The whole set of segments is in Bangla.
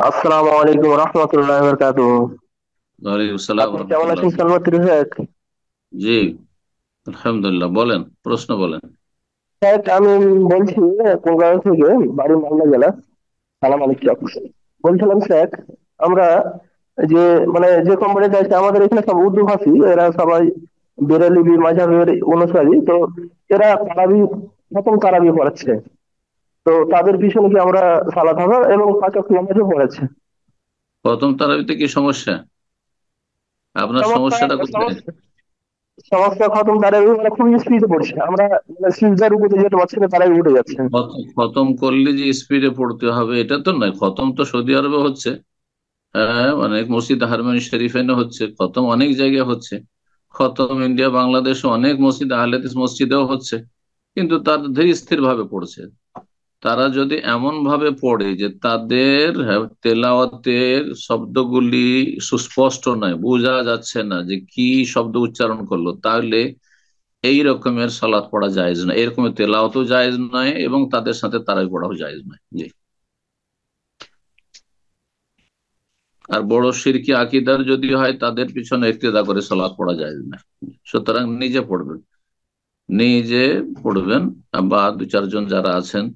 আসসালামু আলাইকুম রহমতুল্লাহ বরকাতুহ। ওয়ালাইকুম আসসালাম আপনি কেমন রহমতুল্লাহ। আছেন সালমাত রিফাত? জি, আলহামদুলিল্লাহ। বলেন, প্রশ্ন বলেন। স্যার, আমি বলছি কোলকাতা থেকে, বাড়ি মালদা জেলা। সালাম আলাইকুম। বলছিলাম স্যার, আমরা যে যে কোম্পানিতে আছে আমাদের এখানে সব উর্দু ভাষী, এরা সবাই বেরেলিবি মাঝাবের অনুসারী। তো এরা তারাবি, প্রথম তারাবি পড়াচ্ছে। তো তাদের পিছনে কি আমরা সালাত হবে এবং পাঁচ ওয়াক্ত নামাজও পড়াচ্ছে। প্রথম তারাবিতে কি সমস্যা? আপনার সমস্যা সমস্যাটা কোথায়? সমস্যা সমস্যা খতম তারাবি খুবই স্পিডে পড়ছে। আমরা সিজদার উপরে যেতে পারছি না, তারাবি উঠে যাচ্ছে। খতম করলে যে স্পিডে পড়তে হবে এটা তো নয়। খতম তো সৌদি আরবে হচ্ছে। হ্যাঁ, অনেক মসজিদ হারমানি শরীফেনে হচ্ছে, খতম অনেক জায়গায় হচ্ছে। খতম ইন্ডিয়া বাংলাদেশ অনেক মসজিদ আহলে হাদিস মসজিদেও হচ্ছে। কিন্তু তার ধীর স্থির ভাবে পড়ছে। তারা যদি এমন ভাবে পড়ে যে তাদের তেলাওয়াতের শব্দগুলি সুস্পষ্ট নয়, বোঝা যাচ্ছে না যে কি শব্দ উচ্চারণ করলো, তাহলে এই রকমের সালাত পড়া জায়েজ নয়, এরকমের তেলাওয়াতও জায়েজ নয়, এবং তাদের সাথে তারাই পড়াও জায়েজ নয়। জি। আর বড় শিরকি আকিদার যদি হয় তাদের পিছনে ইক্তেদা করে সালাত পড়া জায়েজ নয়। সুতরাং নিজে পড়বেন, নিজে পড়বেন, বা দু চারজন যারা আছেন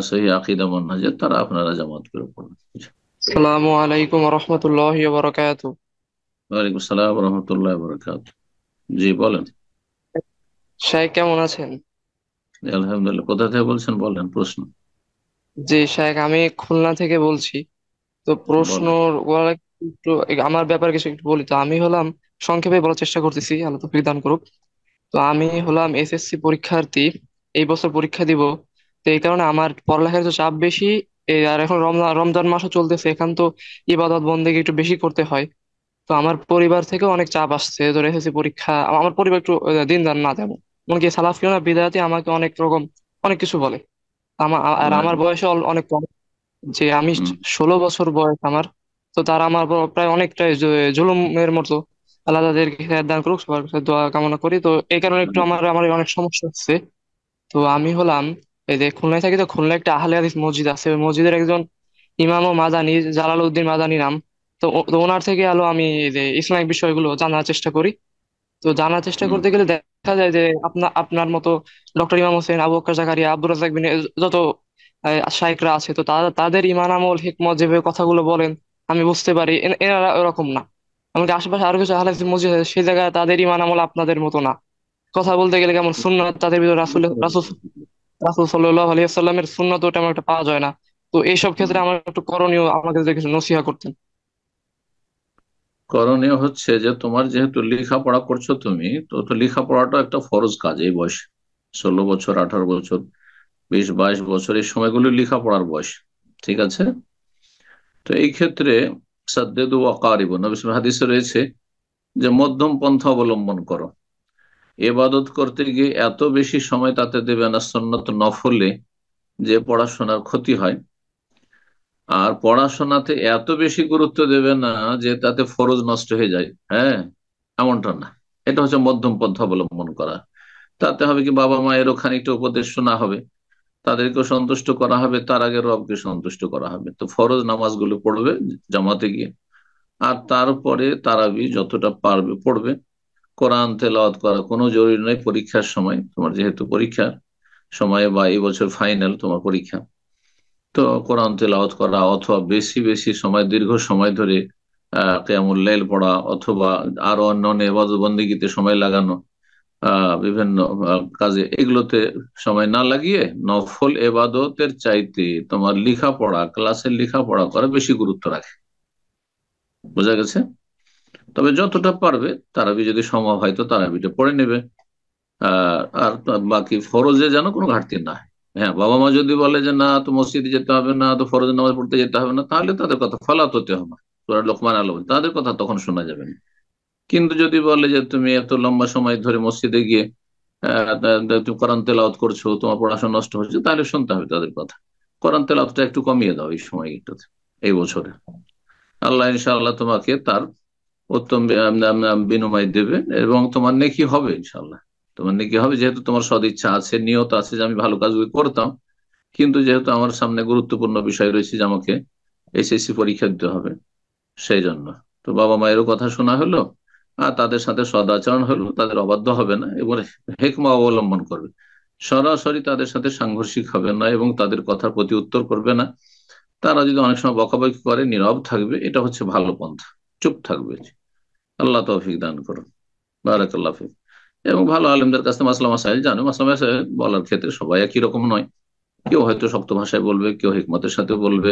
সহি আকিদা মানহাজের, তারা আপনারা জামাত করে পড়বেন। আসসালামু আলাইকুম রহমতুল্লাহি ওয়া বারাকাতুহু। ওয়ালাইকুম আসসালাম রহমতুল্লাহ বরকাত। জি, বলেন। শাইখ কেমন আছেন? জি, আলহামদুলিল্লাহ। কোথা থেকে বলছেন, বলেন প্রশ্ন। জি শাইখ, আমি খুলনা থেকে বলছি। তো প্রশ্ন বলেন। করার আগে একটু আমার ব্যাপারে কিছু একটু বলি। তো আমি হলাম, সংক্ষেপে বলার চেষ্টা করতেছি, আল্লাহ তাওফিক দান করুক। তো আমি হলাম এসএসসি পরীক্ষার্থী, এই বছর পরীক্ষা দিব। তো এই কারণে আমার পড়ালেখার তো চাপ বেশি। আর এখন রমজান রমজান মাসও চলতেছে, এখন তো ইবাদত বন্দেগী একটু বেশি করতে হয়। তো আমার পরিবার থেকে অনেক চাপ আসছে, ধরে এসেছি পরীক্ষা। আমার পরিবার একটু দিনদার না তেমন, এমনকি সালাফিও না, বিদায়াতি, আমাকে অনেক রকম অনেক কিছু বলে। আর আমার বয়সে অনেক কম, যে আমি হুম, 16 বছর বয়স আমার। তো তারা আমার উপর প্রায় অনেকটাই জুলুমের মতো। আল্লাহ তাদেরকে হেদায়েত দান করুক, সবার কাছে দোয়া কামনা করি। তো এই কারণে একটু আমার আমার অনেক সমস্যা হচ্ছে। তো আমি হলাম, এই যে খুলনায় থাকি, তো খুলনায় একটা আহলে হাদিস মসজিদ আছে, ওই মসজিদের একজন ইমাম ও মাদানি, জালালউদ্দিন মাদানি নাম। তো ওনার থেকে আলো আমি এই যে ইসলামিক বিষয়গুলো জানার চেষ্টা করি। তো জানার চেষ্টা হুম। করতে গেলে দেখা যায় যে আপনার মতো ডক্টর ইমাম হোসেন, আবু বকর জাকারিয়া, আব্দুর রাজ্জাক বিন, যত শাইখরা আছে, তো তাদের ইমান আমল হিকমত যেভাবে কথাগুলো বলেন, আমি বুঝতে পারি এনারা ওরকম না। এমনকি আশেপাশে আরো কিছু আহলে হাদিস মসজিদ আছে, সেই জায়গায় তাদের ইমান আমল আপনাদের মতো না। কথা বলতে গেলে কেমন সুন্নাত তাদের ভিতরে, রাসূল রাসূল রাসূল সাল্লাল্লাহু আলাইহি ওয়াসাল্লামের সুন্নাত তেমন একটা পাওয়া যায় না। তো এইসব ক্ষেত্রে আমার একটু করণীয়, আমাকে যদি কিছু নসিহা করতেন। করণীয় হচ্ছে যে তোমার যেহেতু লেখাপড়া করছো তুমি, তো তো লেখাপড়াটা একটা ফরজ কাজ এই বয়সে। 16 বছর, 18 বছর, 20, 22 বছর, এই সময়গুলো লেখাপড়ার বয়স। ঠিক আছে? তো এই ক্ষেত্রে সাদ্দেদু ওয়াকারিবু, নবী সাল্লাল্লাহু আলাইহি ওয়াসাল্লাম হাদিসে রয়েছে যে মধ্যম পন্থা অবলম্বন করো। এবাদত করতে গিয়ে এত বেশি সময় তাতে দেবে না সুন্নত নফলে, যে পড়াশোনার ক্ষতি হয়। আর পড়াশোনাতে এত বেশি গুরুত্ব দেবে না যে তাতে ফরজ নষ্ট হয়ে যায়। হ্যাঁ, এমনটা না। এটা হচ্ছে মধ্যম পন্থা অবলম্বন করা। তাতে হবে কি, বাবা মায়েরও খানিকটা উপদেশ শোনা হবে, তাদেরকেও সন্তুষ্ট করা হবে, তার আগে রবকে সন্তুষ্ট করা হবে। তো ফরজ নামাজগুলো পড়বে জামাতে গিয়ে। আর তারপরে তারাবি যতটা পারবে পড়বে। কোরআন তেলাওয়াত করা কোনো জরুরি নয় পরীক্ষার সময়, তোমার যেহেতু পরীক্ষার সময় বা এই বছর ফাইনাল তোমার পরীক্ষা। তো কোরআন তেলাওয়াত করা, অথবা বেশি বেশি সময়, দীর্ঘ সময় ধরে কিয়ামুল লাইল পড়া, অথবা আরো অন্যান্য ইবাদত বন্দেগীতে সময় লাগানো, বিভিন্ন কাজে, এগুলোতে সময় না লাগিয়ে নফল এবাদতের চাইতে তোমার লেখাপড়া, ক্লাসের লেখাপড়া করা বেশি গুরুত্ব রাখে। বোঝা গেছে? তবে যতটা পারবে তারাবি যদি সম্ভব হয় তো তারাবিটা পড়ে নেবে। আর বাকি ফরজে যেন কোনো ঘাটতি না হয়। হ্যাঁ, বাবা মা যদি বলে যে না, তো মসজিদে যেতে হবে না, তো ফরজ নামাজ পড়তে যেতে হবে না, তাহলে তাদের কথা ফালাত হতে হবে। সূরা লোকমান আলো, তাদের কথা তখন শোনা যাবে না। কিন্তু যদি বলে যে তুমি এত লম্বা সময় ধরে মসজিদে গিয়ে তুমি কোরআন তেলাওয়াত করছো, তোমার পড়াশোনা নষ্ট হচ্ছে, তাহলে শুনতে হবে তাদের কথা। কোরআন তেলাওয়াতটা একটু কমিয়ে দাও এই সময়টাতে, এই বছরে। আল্লাহ ইনশাআল্লাহ তোমাকে তার উত্তম বিনিময় দেবে, এবং তোমার নেকি হবে ইনশাআল্লাহ। তোমার নেকি হবে, যেহেতু তোমার সদিচ্ছা আছে, নিয়ত আছে যে আমি ভালো কাজগুলো করতাম, কিন্তু যেহেতু আমার সামনে গুরুত্বপূর্ণ বিষয় রয়েছে যে আমাকে এসএসসি পরীক্ষা দিতে হবে, সেই জন্য। তো বাবা মায়েরও কথা শোনা হলো, আর তাদের সাথে সদাচরণ হলো, তাদের অবাধ্য হবে না এবং হেকমা অবলম্বন করবে, সরাসরি তাদের সাথে সাংঘর্ষিক হবে না এবং তাদের কথার প্রতি উত্তর করবে না। তারা যদি অনেক সময় বকাবকি করে, নীরব থাকবে, এটা হচ্ছে ভালো পন্থা, চুপ থাকবে। আল্লাহ তৌফিক দান করুন। বারাকাল্লাহ ফিক। এবং ভালো আলেমদের কাছে মাসলা মাসাইল জানো, মাসলা মাসাইল বলার ক্ষেত্রে সবাই একই রকম নয়। কেউ হয়তো শক্ত ভাষায় বলবে, কেউ হিকমতের সাথে বলবে,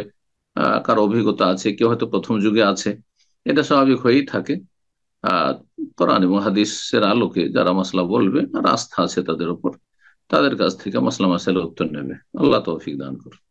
কারো অভিজ্ঞতা আছে, কেউ হয়তো প্রথম যুগে আছে। এটা স্বাভাবিক হয়েই থাকে। আহ কোরআন এবং হাদিসের আলোকে যারা মাসলা বলবে আর আস্থা আছে তাদের উপর, তাদের কাছ থেকে মাসলা মাসাইলের উত্তর নেবে। আল্লাহ তৌফিক দান করুন।